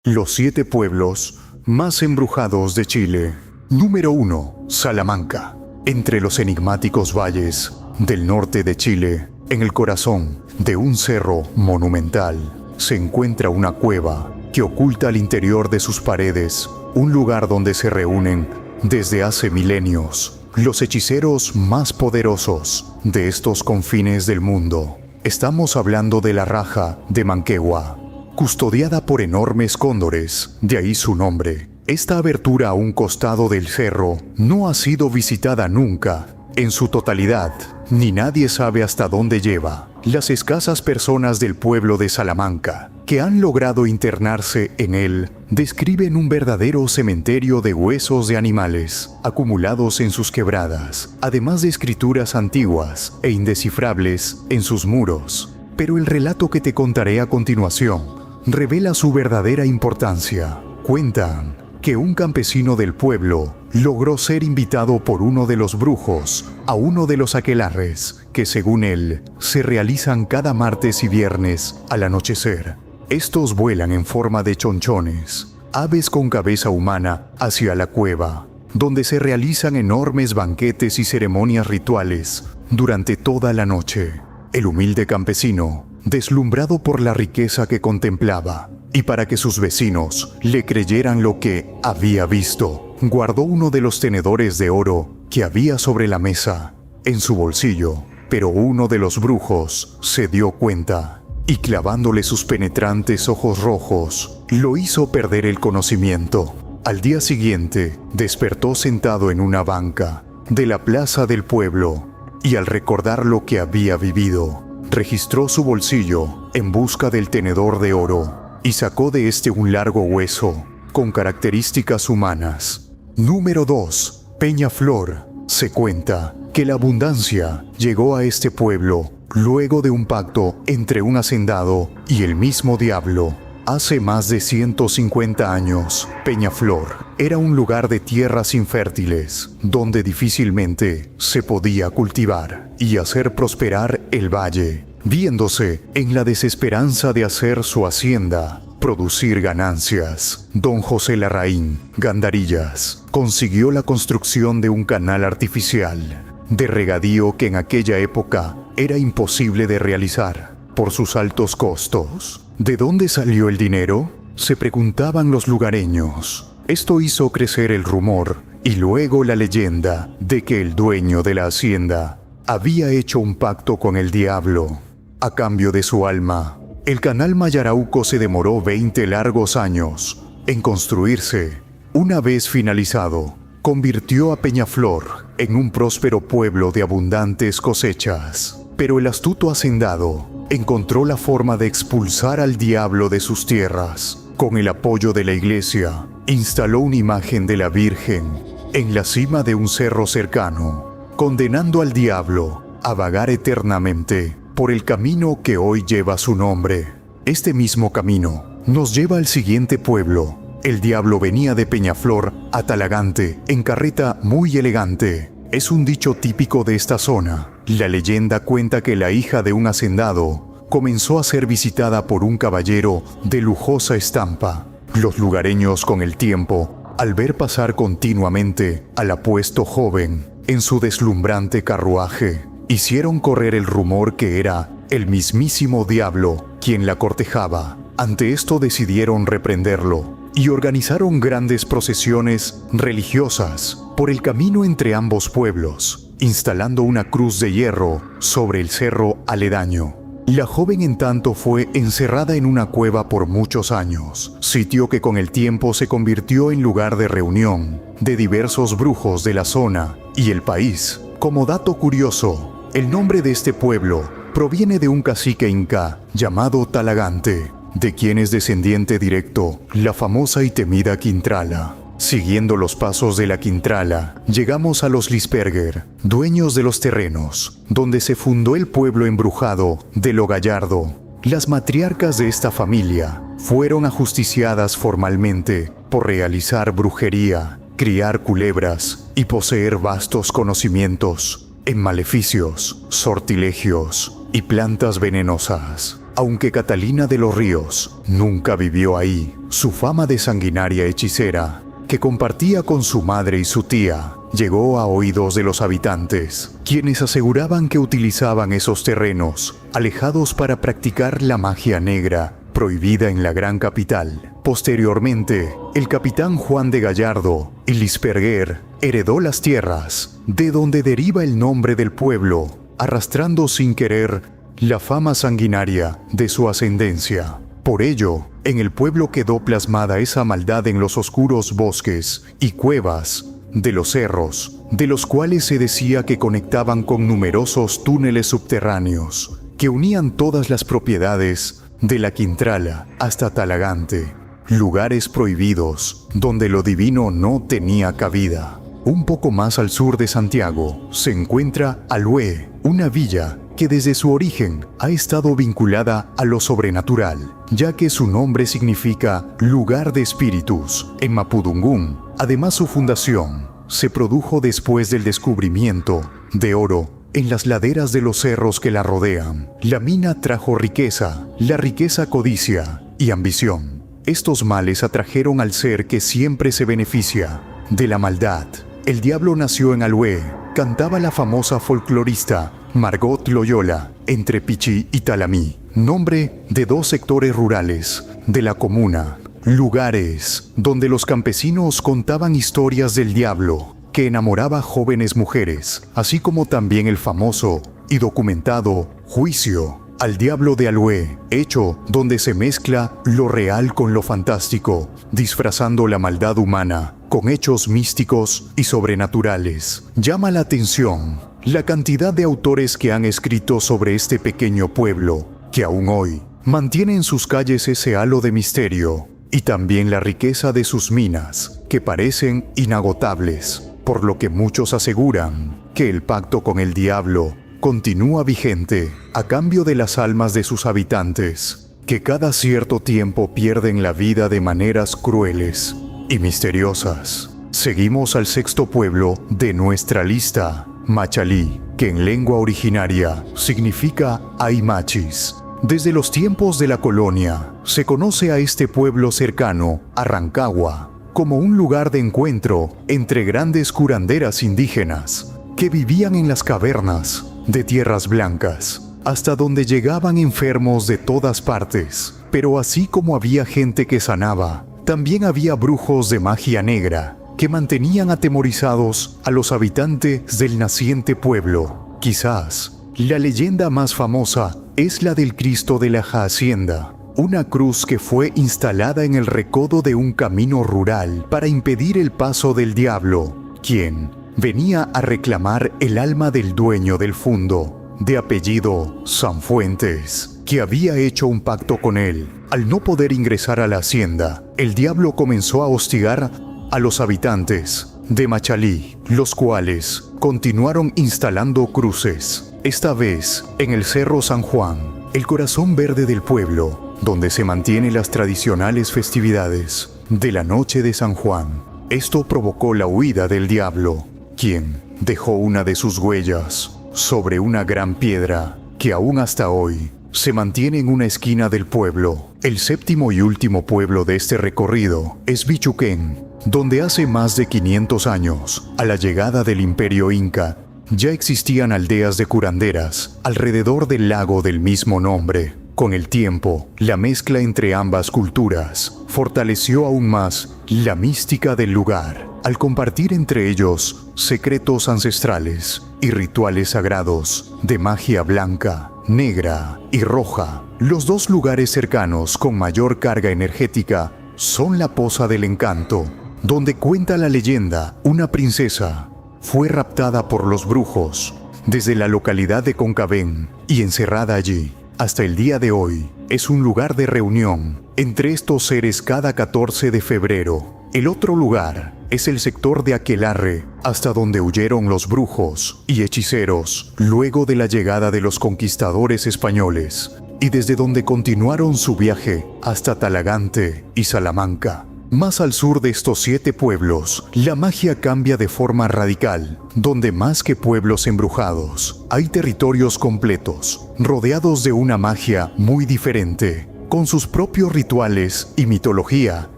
Los 7 pueblos más embrujados de Chile. Número 1. Salamanca. Entre los enigmáticos valles del norte de Chile, en el corazón de un cerro monumental, se encuentra una cueva que oculta al interior de sus paredes un lugar donde se reúnen desde hace milenios los hechiceros más poderosos de estos confines del mundo. Estamos hablando de la Raja de Manquehue, custodiada por enormes cóndores, de ahí su nombre. Esta abertura a un costado del cerro no ha sido visitada nunca en su totalidad, ni nadie sabe hasta dónde lleva. Las escasas personas del pueblo de Salamanca que han logrado internarse en él describen un verdadero cementerio de huesos de animales acumulados en sus quebradas, además de escrituras antiguas e indescifrables en sus muros. Pero el relato que te contaré a continuación revela su verdadera importancia. Cuentan que un campesino del pueblo logró ser invitado por uno de los brujos a uno de los aquelarres que, según él, se realizan cada martes y viernes al anochecer. Estos vuelan en forma de chonchones, aves con cabeza humana, hacia la cueva, donde se realizan enormes banquetes y ceremonias rituales durante toda la noche. El humilde campesino, deslumbrado por la riqueza que contemplaba, y para que sus vecinos le creyeran lo que había visto, guardó uno de los tenedores de oro que había sobre la mesa en su bolsillo. Pero uno de los brujos se dio cuenta y, clavándole sus penetrantes ojos rojos, lo hizo perder el conocimiento. Al día siguiente, despertó sentado en una banca de la plaza del pueblo y, al recordar lo que había vivido, registró su bolsillo en busca del tenedor de oro y sacó de este un largo hueso con características humanas. Número 2. Peñaflor. Se cuenta que la abundancia llegó a este pueblo luego de un pacto entre un hacendado y el mismo diablo. Hace más de 150 años, Peñaflor era un lugar de tierras infértiles, donde difícilmente se podía cultivar y hacer prosperar el valle. Viéndose en la desesperanza de hacer su hacienda producir ganancias, don José Larraín Gandarillas consiguió la construcción de un canal artificial de regadío que en aquella época era imposible de realizar por sus altos costos. ¿De dónde salió el dinero?, se preguntaban los lugareños. Esto hizo crecer el rumor y luego la leyenda de que el dueño de la hacienda había hecho un pacto con el diablo a cambio de su alma. El canal Mayarauco se demoró 20 largos años en construirse. Una vez finalizado, convirtió a Peñaflor en un próspero pueblo de abundantes cosechas. Pero el astuto hacendado encontró la forma de expulsar al diablo de sus tierras. Con el apoyo de la iglesia, instaló una imagen de la Virgen en la cima de un cerro cercano, condenando al diablo a vagar eternamente por el camino que hoy lleva su nombre. Este mismo camino nos lleva al siguiente pueblo. El diablo venía de Peñaflor a Talagante en carreta muy elegante. Es un dicho típico de esta zona. La leyenda cuenta que la hija de un hacendado comenzó a ser visitada por un caballero de lujosa estampa. Los lugareños, con el tiempo, al ver pasar continuamente al apuesto joven en su deslumbrante carruaje, hicieron correr el rumor que era el mismísimo diablo quien la cortejaba. Ante esto decidieron reprenderlo y organizaron grandes procesiones religiosas por el camino entre ambos pueblos, instalando una cruz de hierro sobre el cerro aledaño. La joven, en tanto, fue encerrada en una cueva por muchos años, sitio que con el tiempo se convirtió en lugar de reunión de diversos brujos de la zona y el país. Como dato curioso, el nombre de este pueblo proviene de un cacique inca llamado Talagante, de quien es descendiente directo la famosa y temida Quintrala. Siguiendo los pasos de la Quintrala, llegamos a los Lisperger, dueños de los terrenos, donde se fundó el pueblo embrujado de Lo Gallardo. Las matriarcas de esta familia fueron ajusticiadas formalmente por realizar brujería, criar culebras y poseer vastos conocimientos en maleficios, sortilegios y plantas venenosas. Aunque Catalina de los Ríos nunca vivió ahí, su fama de sanguinaria hechicera, que compartía con su madre y su tía, llegó a oídos de los habitantes, quienes aseguraban que utilizaban esos terrenos alejados para practicar la magia negra, prohibida en la gran capital. Posteriormente, el capitán Juan de Gallardo y Lisperguer heredó las tierras, de donde deriva el nombre del pueblo, arrastrando sin querer la fama sanguinaria de su ascendencia. Por ello, en el pueblo quedó plasmada esa maldad en los oscuros bosques y cuevas de los cerros, de los cuales se decía que conectaban con numerosos túneles subterráneos, que unían todas las propiedades de la Quintrala hasta Talagante, lugares prohibidos donde lo divino no tenía cabida. Un poco más al sur de Santiago se encuentra Alué, una villa que desde su origen ha estado vinculada a lo sobrenatural, ya que su nombre significa lugar de espíritus en mapudungún. Además, su fundación se produjo después del descubrimiento de oro en las laderas de los cerros que la rodean. La mina trajo riqueza, la riqueza codicia y ambición. Estos males atrajeron al ser que siempre se beneficia de la maldad. El diablo nació en Alué, cantaba la famosa folclorista Margot Loyola, entre Pichí y Talamí, nombre de dos sectores rurales de la comuna, lugares donde los campesinos contaban historias del diablo que enamoraba jóvenes mujeres, así como también el famoso y documentado Juicio al Diablo de Alué, hecho donde se mezcla lo real con lo fantástico, disfrazando la maldad humana con hechos místicos y sobrenaturales. Llama la atención la cantidad de autores que han escrito sobre este pequeño pueblo, que aún hoy mantiene en sus calles ese halo de misterio, y también la riqueza de sus minas, que parecen inagotables, por lo que muchos aseguran que el pacto con el diablo continúa vigente a cambio de las almas de sus habitantes, que cada cierto tiempo pierden la vida de maneras crueles y misteriosas. Seguimos al sexto pueblo de nuestra lista, Machalí, que en lengua originaria significa Aymachis. Desde los tiempos de la colonia, se conoce a este pueblo cercano a Rancagua como un lugar de encuentro entre grandes curanderas indígenas que vivían en las cavernas de tierras blancas, hasta donde llegaban enfermos de todas partes. Pero así como había gente que sanaba, también había brujos de magia negra que mantenían atemorizados a los habitantes del naciente pueblo. Quizás la leyenda más famosa es la del Cristo de la Hacienda, una cruz que fue instalada en el recodo de un camino rural para impedir el paso del diablo, quien venía a reclamar el alma del dueño del fundo, de apellido Sanfuentes, que había hecho un pacto con él. Al no poder ingresar a la hacienda, el diablo comenzó a hostigar a los habitantes de Machalí, los cuales continuaron instalando cruces, esta vez en el Cerro San Juan, el corazón verde del pueblo, donde se mantienen las tradicionales festividades de la noche de San Juan. Esto provocó la huida del diablo, quien dejó una de sus huellas sobre una gran piedra que aún hasta hoy se mantiene en una esquina del pueblo. El séptimo y último pueblo de este recorrido es Bichuquén, donde hace más de 500 años, a la llegada del Imperio Inca, ya existían aldeas de curanderas alrededor del lago del mismo nombre. Con el tiempo, la mezcla entre ambas culturas fortaleció aún más la mística del lugar, al compartir entre ellos secretos ancestrales y rituales sagrados de magia blanca, negra y roja. Los dos lugares cercanos con mayor carga energética son la Poza del Encanto, donde cuenta la leyenda, una princesa fue raptada por los brujos desde la localidad de Concabén y encerrada allí. Hasta el día de hoy es un lugar de reunión entre estos seres cada 14 de febrero. El otro lugar es el sector de Aquelarre, hasta donde huyeron los brujos y hechiceros luego de la llegada de los conquistadores españoles, y desde donde continuaron su viaje hasta Talagante y Salamanca. Más al sur de estos 7 pueblos, la magia cambia de forma radical, donde más que pueblos embrujados, hay territorios completos, rodeados de una magia muy diferente, con sus propios rituales y mitología.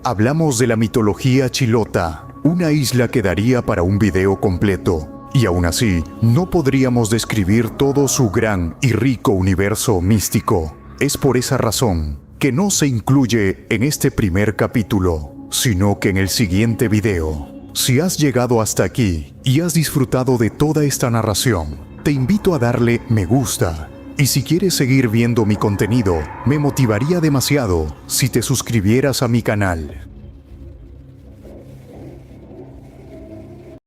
Hablamos de la mitología chilota, una isla que daría para un video completo, y aún así, no podríamos describir todo su gran y rico universo místico. Es por esa razón que no se incluye en este primer capítulo, sino que en el siguiente video. Si has llegado hasta aquí y has disfrutado de toda esta narración, te invito a darle me gusta. Y si quieres seguir viendo mi contenido, me motivaría demasiado si te suscribieras a mi canal.